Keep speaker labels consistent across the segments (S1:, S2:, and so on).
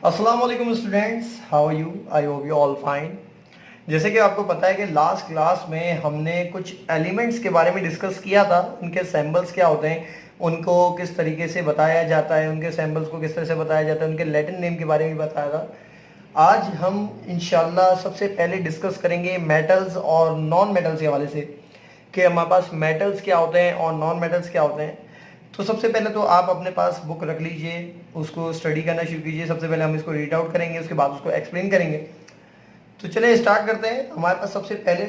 S1: अस्सलाम वालेकुम students, how are you? I hope you all fine. जैसे कि आपको पता है कि लास्ट क्लास में हमने कुछ एलिमेंट्स के बारे में डिस्कस किया था। उनके सैम्बल्स क्या होते हैं, उनको किस तरीके से बताया जाता है, उनके सैम्बल्स को किस तरह से बताया जाता है, उनके लैटिन नेम के बारे में बताया था। आज हम इंशाल्लाह सबसे पहले डिस्कस करेंगे मेटल्स और नॉन मेटल्स के हवाले से कि हमारे पास मेटल्स क्या होते हैं और नॉन मेटल्स क्या होते हैं। तो सबसे पहले तो आप अपने पास बुक रख लीजिए, उसको स्टडी करना शुरू कीजिए। सबसे पहले हम इसको रीड आउट करेंगे, उसके बाद उसको एक्सप्लेन करेंगे। तो चलिए स्टार्ट करते हैं। हमारे पास सबसे पहले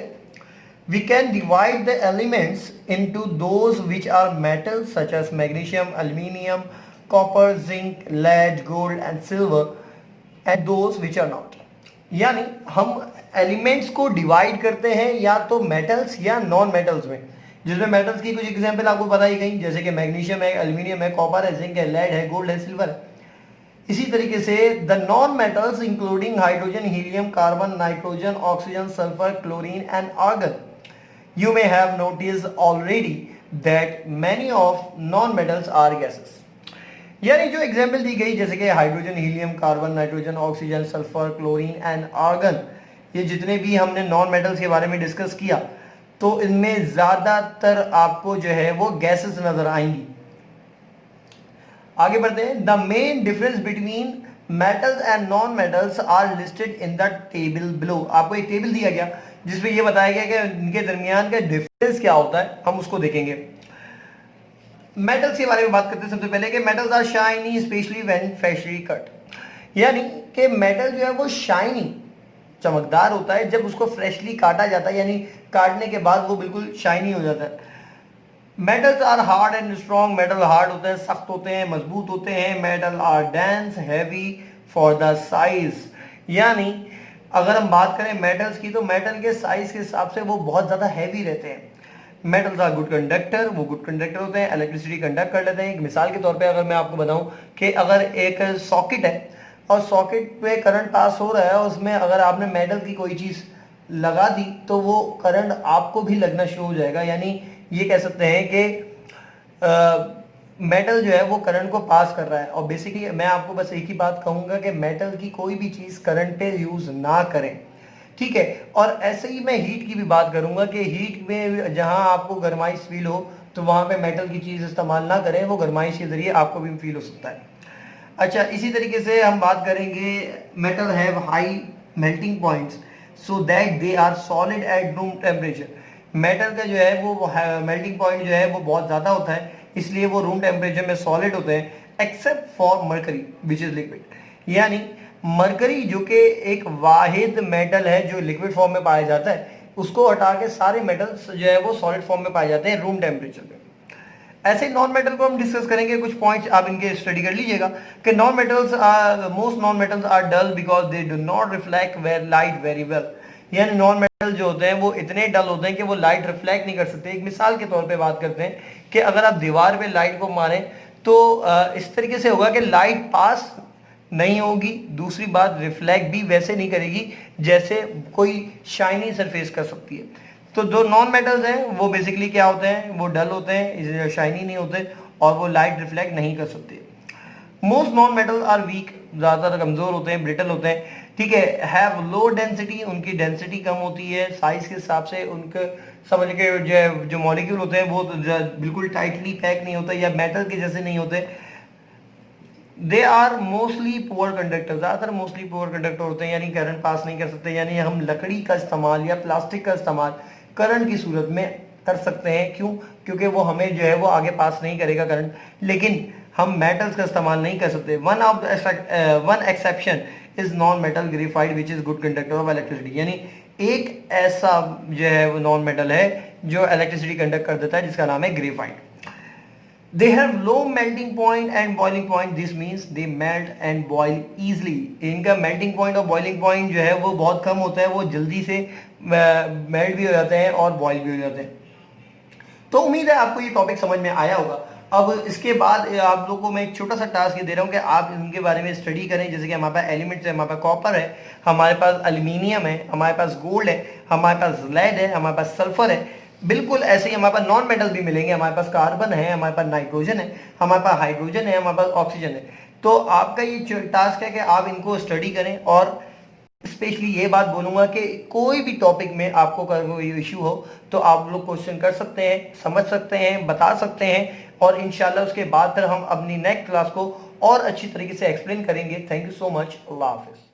S1: we can divide the elements into those which are metals such as magnesium, aluminium, copper, zinc, lead, gold and silver and those which are not. यानी हम एलिमेंट्स को डिवाइड करते हैं या तो मेटल्स या नॉन मेटल्स में, जिसमें मेटल्स की कुछ एग्जांपल आपको बताई गई, जैसे कि मैग्नीशियम है, एल्यूमिनियम है, कॉपर है, जिंक है, लेड है, गोल्ड है, सिल्वर है। इसी तरीके से the non metals including hydrogen, helium, carbon, nitrogen, oxygen, sulphur, chlorine and argon. You may have noticed already that many of non-metals are gases. यानी जो एग्जाम्पल दी गई जैसे कि hydrogen, helium, carbon, nitrogen, oxygen, sulphur, chlorine and argon, ये जितने भी हमने non metals के बारे में डिस्कस किया, तो इनमें ज़्यादातर आपको जो है वो गैसेस नज़र आएंगी। आगे बढ़ते हैं। The main difference between metals and non metals are listed in the table below. आपको एक टेबल दिया गया जिसमें यह बताया गया कि इनके दरमियान का डिफरेंस क्या होता है, हम उसको देखेंगे। मेटल्स के बारे में बात करते हैं सबसे पहले कि metals are shiny specially when freshly cut. यानी कि मेटल जो है वो शाइनी, चमकदार होता है जब उसको फ्रेशली काटा जाता है, यानी काटने के बाद वो बिल्कुल शाइनी हो जाता है। Metals are hard and strong. Metal hard होते हैं, सख्त होते हैं, मजबूत होते हैं। Metal are dense heavy for the size. यानी अगर हम बात करें मेटल्स की, तो मेटल के साइज के हिसाब से वो बहुत ज़्यादा हैवी रहते हैं। मेटल्स आर गुड कंडक्टर, वो गुड कंडक्टर होते हैं, इलेक्ट्रिसिटी कंडक्ट कर लेते हैं। एक मिसाल के तौर पे अगर मैं आपको बताऊं कि अगर एक सॉकेट है और सॉकेट पे करंट पास हो रहा है, और उसमें अगर आपने मेटल की कोई चीज़ लगा दी तो वो करंट आपको भी लगना शुरू हो जाएगा। यानी ये कह सकते हैं कि मेटल जो है वो करंट को पास कर रहा है। और बेसिकली मैं आपको बस एक ही बात कहूँगा कि मेटल की कोई भी चीज़ करंट पे यूज़ ना करें, ठीक है। और ऐसे ही मैं हीट की भी बात करूंगा कि हीट में जहां आपको गर्माइश फील हो तो वहां पे मेटल की चीज़ इस्तेमाल ना करें, वो गर्माइश के ज़रिए आपको भी फील हो सकता है। अच्छा, इसी तरीके से हम बात करेंगे metal have high melting points so that they are solid at room temperature. Metal का जो है वो मेल्टिंग पॉइंट जो है वो बहुत ज़्यादा होता है, इसलिए वो रूम टेम्परेचर में सॉलिड होते हैं, except for mercury which is liquid. यानी मरकरी जो कि एक वाहिद मेटल है जो लिक्विड फॉर्म में पाया जाता है, उसको हटा के सारे मेटल्स जो है वो सॉलिड फॉर्म में पाए जाते हैं रूम टेम्परेचर पे। ऐसे नॉन मेटल को हम डिस्कस करेंगे। कुछ पॉइंट्स आप इनके स्टडी कर लीजिएगा कि non metals are most non metals are dull because they do not reflect light very well. यानी नॉन मेटल जो होते हैं वो इतने डल होते हैं कि वो लाइट रिफ्लेक्ट नहीं कर सकते। एक मिसाल के तौर पे बात करते हैं कि अगर आप दीवार पे लाइट को मारें तो इस तरीके से होगा कि लाइट पास नहीं होगी। दूसरी बात, रिफ्लेक्ट भी वैसे नहीं करेगी जैसे कोई शाइनी सरफेस कर सकती है। तो जो नॉन मेटल्स हैं वो बेसिकली क्या होते हैं, वो डल होते हैं, शाइनी नहीं होते और वो लाइट रिफ्लेक्ट नहीं कर सकते। Most non metal are weak, ज़्यादातर कमज़ोर होते हैं, ब्रिटल होते हैं, ठीक है। हैव लो डेंसिटी, उनकी डेंसिटी कम होती है साइज के हिसाब से। उनके समझ के जो मॉलिक्यूल होते हैं वो बिल्कुल टाइटली पैक नहीं होते या मेटल के जैसे नहीं होते। They are mostly poor conductor, ज़्यादातर मोस्टली पुअर कंडक्टर होते हैं, यानी करंट पास नहीं कर सकते। यानी हम लकड़ी का इस्तेमाल या प्लास्टिक का इस्तेमाल करंट की सूरत में कर सकते हैं। क्यों? क्योंकि वो हमें जो है वो आगे पास नहीं करेगा करंट, लेकिन हम मेटल्स का इस्तेमाल नहीं कर सकते। One exception is non metal graphite which is good conductor of electricity. यानी एक ऐसा जो है वो नॉन मेटल है जो इलेक्ट्रिसिटी कंडक्ट कर देता है, जिसका नाम है graphite. They have low melting point and boiling point. This means they melt and boil easily. इनका melting point और boiling point जो है वो बहुत कम होता है, वो जल्दी से मेल्ट भी हो जाते हैं और बॉयल भी हो जाते हैं। तो उम्मीद है आपको ये टॉपिक समझ में आया होगा। अब इसके बाद आप लोगों को मैं एक छोटा सा टास्क ये दे रहा हूँ कि आप इनके बारे में स्टडी करें। जैसे कि हमारे पास एलिमेंट्स है, हमारे पास कॉपर है, हमारे पास एल्यूमिनियम है, हमारे पास गोल्ड है, हमारे पास लेड है, हमारे पास सल्फर है। बिल्कुल ऐसे ही हमारे पास नॉन मेटल भी मिलेंगे, हमारे पास कार्बन है, हमारे पास नाइट्रोजन है, हमारे पास हाइड्रोजन है, हमारे पास ऑक्सीजन है। तो आपका ये टास्क है कि आप इनको स्टडी करें, और स्पेशली ये बात बोलूंगा कि कोई भी टॉपिक में आपको कोई इश्यू हो तो आप लोग क्वेश्चन कर सकते हैं, समझ सकते हैं, बता सकते हैं, और इंशाल्लाह उसके बाद फिर हम अपनी नेक्स्ट क्लास को और अच्छी तरीके से एक्सप्लेन करेंगे। Thank you so much. अल्लाह हाफिज़।